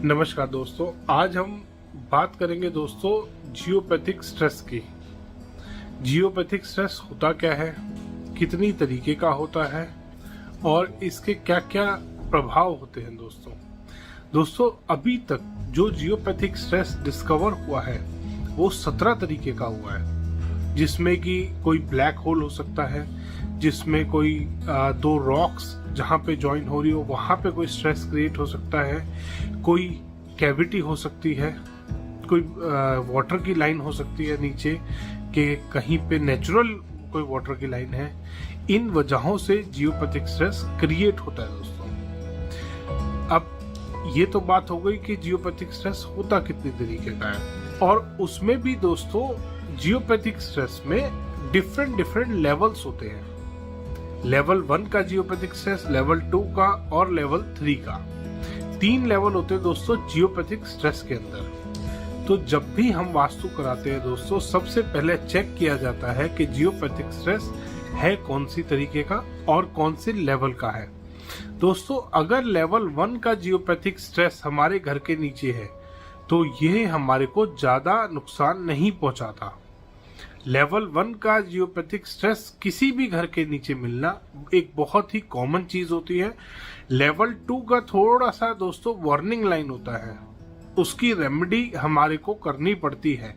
नमस्कार दोस्तों, आज हम बात करेंगे दोस्तों जियोपैथिक स्ट्रेस की। जियोपैथिक स्ट्रेस होता क्या है, कितनी तरीके का होता है और इसके क्या क्या प्रभाव होते हैं। दोस्तों अभी तक जो जियोपैथिक स्ट्रेस डिस्कवर हुआ है वो 17 तरीके का हुआ है, जिसमें कि कोई ब्लैक होल हो सकता है, जिसमें कोई दो रॉक्स जहाँ पे ज्वाइन हो रही हो वहां पे कोई स्ट्रेस क्रिएट हो सकता है, कोई कैविटी हो सकती है, कोई वाटर की लाइन हो सकती है नीचे के कहीं पे नेचुरल कोई वाटर की लाइन है। इन वजहों से जियोपैथिक स्ट्रेस क्रिएट होता है दोस्तों। अब ये तो बात हो गई कि जियोपैथिक स्ट्रेस होता कितनी तरीके का है, और उसमें भी दोस्तों जियोपैथिक स्ट्रेस में डिफरेंट लेवल्स होते हैं। लेवल 1 का जियोपैथिक स्ट्रेस, लेवल 2 का और लेवल 3 का। 3 लेवल होते हैं दोस्तों जियोपैथिक स्ट्रेस के अंदर। तो जब भी हम वास्तु कराते हैं दोस्तों, सबसे पहले चेक किया जाता है कि जियोपैथिक स्ट्रेस है कौन सी तरीके का और कौन से लेवल का है। दोस्तों अगर लेवल 1 का जियोपैथिक स्ट्रेस हमारे घर के नीचे है तो ये हमारे को ज्यादा नुकसान नहीं पहुंचाता। लेवल 1 का जियोपैथिक स्ट्रेस किसी भी घर के नीचे मिलना एक बहुत ही कॉमन चीज होती है। लेवल 2 का थोड़ा सा दोस्तों वार्निंग लाइन होता है, उसकी रेमेडी हमारे को करनी पड़ती है।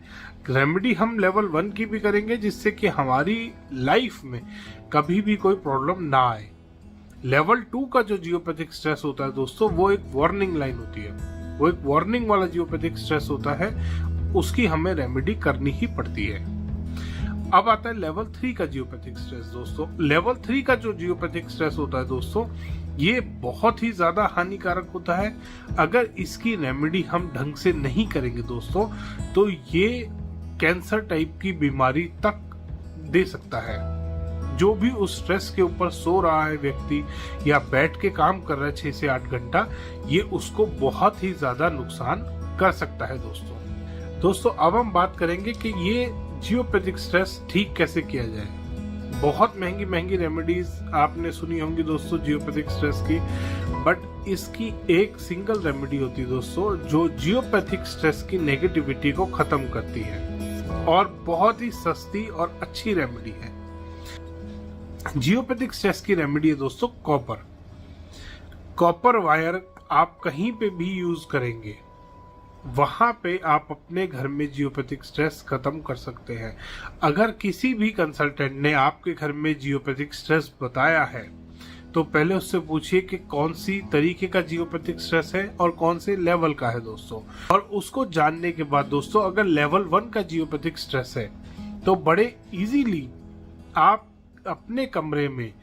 रेमेडी हम लेवल 1 की भी करेंगे जिससे कि हमारी लाइफ में कभी भी कोई प्रॉब्लम ना आए। लेवल 2 का जो जियोपैथिक स्ट्रेस होता है दोस्तों वो एक वार्निंग लाइन होती है, वो एक वार्निंग वाला जियोपैथिक स्ट्रेस होता है, उसकी हमें रेमेडी करनी ही पड़ती है। अब आता है लेवल 3 का जियोपैथिक स्ट्रेस दोस्तों। लेवल 3 का जो जियोपैथिक स्ट्रेस होता है दोस्तों ये बहुत ही ज्यादा हानिकारक होता है। अगर इसकी रेमेडी हम ढंग से नहीं करेंगे दोस्तों तो ये कैंसर टाइप की बीमारी तक दे सकता है। जो भी उस स्ट्रेस के ऊपर सो रहा है व्यक्ति या बैठ के काम कर रहा है 6 से 8 घंटा, ये उसको बहुत ही ज्यादा नुकसान कर सकता है दोस्तों। अब हम बात करेंगे कि ये जियोपैथिक स्ट्रेस ठीक कैसे किया जाए। बहुत महंगी रेमेडीज आपने सुनी होंगी दोस्तों जियोपैथिक स्ट्रेस की, बट इसकी एक सिंगल रेमेडी होती है दोस्तों जो जियोपैथिक स्ट्रेस की नेगेटिविटी को खत्म करती है, और बहुत ही सस्ती और अच्छी रेमेडी है। जियोपैथिक स्ट्रेस की रेमेडी है दोस्तों कॉपर वायर। आप कहीं पे भी यूज करेंगे वहां पे आप अपने घर में जियोपैथिक स्ट्रेस खत्म कर सकते हैं। अगर किसी भी कंसल्टेंट ने आपके घर में जियोपैथिक स्ट्रेस बताया है तो पहले उससे पूछिए कि कौन सी तरीके का जियोपैथिक स्ट्रेस है और कौन से लेवल का है दोस्तों। और उसको जानने के बाद दोस्तों अगर लेवल 1 का जियोपैथिक स्ट्रेस है तो बड़े इजीली आप अपने कमरे में,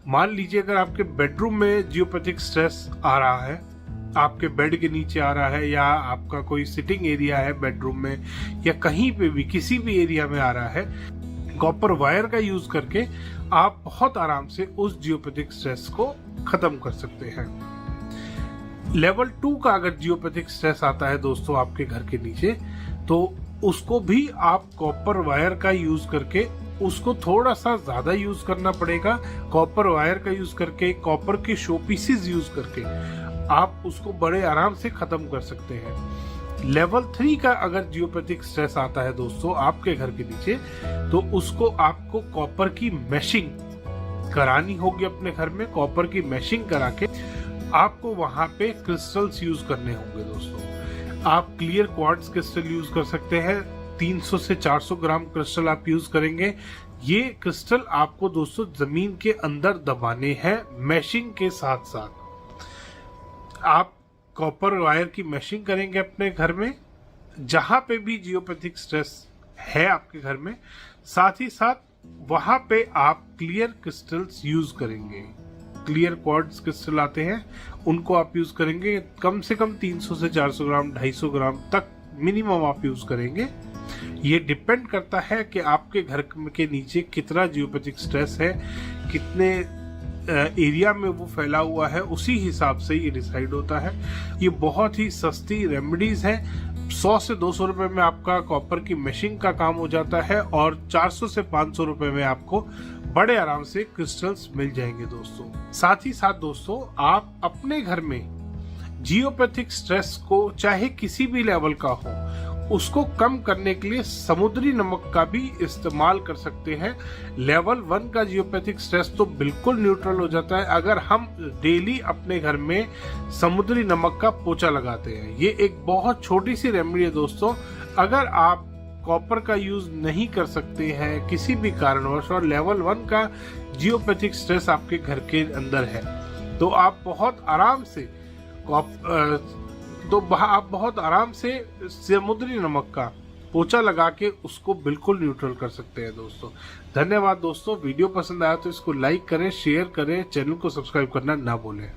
मान लीजिए अगर आपके बेडरूम में जियोपैथिक स्ट्रेस आ रहा है, आपके बेड के नीचे आ रहा है, या आपका कोई सिटिंग एरिया है बेडरूम में, या कहीं पे भी किसी भी एरिया में आ रहा है, कॉपर वायर का यूज करके आप बहुत आराम से उस जियोपैथिक स्ट्रेस को खत्म कर सकते हैं। लेवल 2 का अगर जियोपैथिक स्ट्रेस आता है दोस्तों आपके घर के नीचे, तो उसको भी आप कॉपर वायर का यूज करके, उसको थोड़ा सा ज्यादा यूज करना पड़ेगा। कॉपर वायर का यूज करके, कॉपर के शो पीसेस यूज करके आप उसको बड़े आराम से खत्म कर सकते हैं। लेवल 3 का अगर जियोपैथिक स्ट्रेस आता है दोस्तों आपके घर के नीचे, तो उसको आपको कॉपर की मैशिंग करानी होगी अपने घर में। कॉपर की मैशिंग करा के आपको वहां पे क्रिस्टल्स यूज करने होंगे दोस्तों। आप क्लियर क्वार्ट्ज क्रिस्टल यूज कर सकते हैं। 300 से 400 ग्राम क्रिस्टल आप यूज करेंगे। ये क्रिस्टल आपको दोस्तों जमीन के अंदर दबाने हैं मैशिंग के साथ साथ। आप कॉपर वायर की मैशिंग करेंगे अपने घर में जहां पे भी जियोपैथिक स्ट्रेस है आपके घर में, साथ ही साथ वहां पे आप क्लियर क्रिस्टल्स यूज करेंगे। क्लियर क्वार्ट्ज क्रिस्टल आते हैं, उनको आप यूज करेंगे। कम से कम 300 से 400 ग्राम 250 ग्राम तक मिनिमम आप यूज करेंगे। ये डिपेंड करता है कि आपके घर के नीचे कितना जियोपैथिक स्ट्रेस है, कितने एरिया में वो फैला हुआ है, उसी हिसाब से ये डिसाइड होता है। ये बहुत ही सस्ती रेमेडीज है। 100 से 200 रुपए में आपका कॉपर की मैशिंग का काम हो जाता है, और 400 से 500 रुपए में आपको बड़े आराम से क्रिस्टल्स मिल जाएंगे दोस्तों। साथ ही साथ दोस्तों आप अपने घर में जियोपैथिक स्ट्रेस को चाहे किसी भी लेवल का हो उसको कम करने के लिए समुद्री नमक का भी इस्तेमाल कर सकते हैं। लेवल 1 का जियोपैथिक स्ट्रेस तो बिल्कुल न्यूट्रल हो जाता है अगर हम डेली अपने घर में समुद्री नमक का पोछा लगाते हैं। ये एक बहुत छोटी सी रेमेडी है दोस्तों। अगर आप कॉपर का यूज नहीं कर सकते हैं किसी भी कारणवश और लेवल 1 का जियोपैथिक स्ट्रेस आपके घर के अंदर है तो आप बहुत आराम से समुद्री नमक का पोछा लगा के उसको बिल्कुल न्यूट्रल कर सकते हैं दोस्तों। धन्यवाद दोस्तों। वीडियो पसंद आया तो इसको लाइक करें, शेयर करें, चैनल को सब्सक्राइब करना ना भूलें।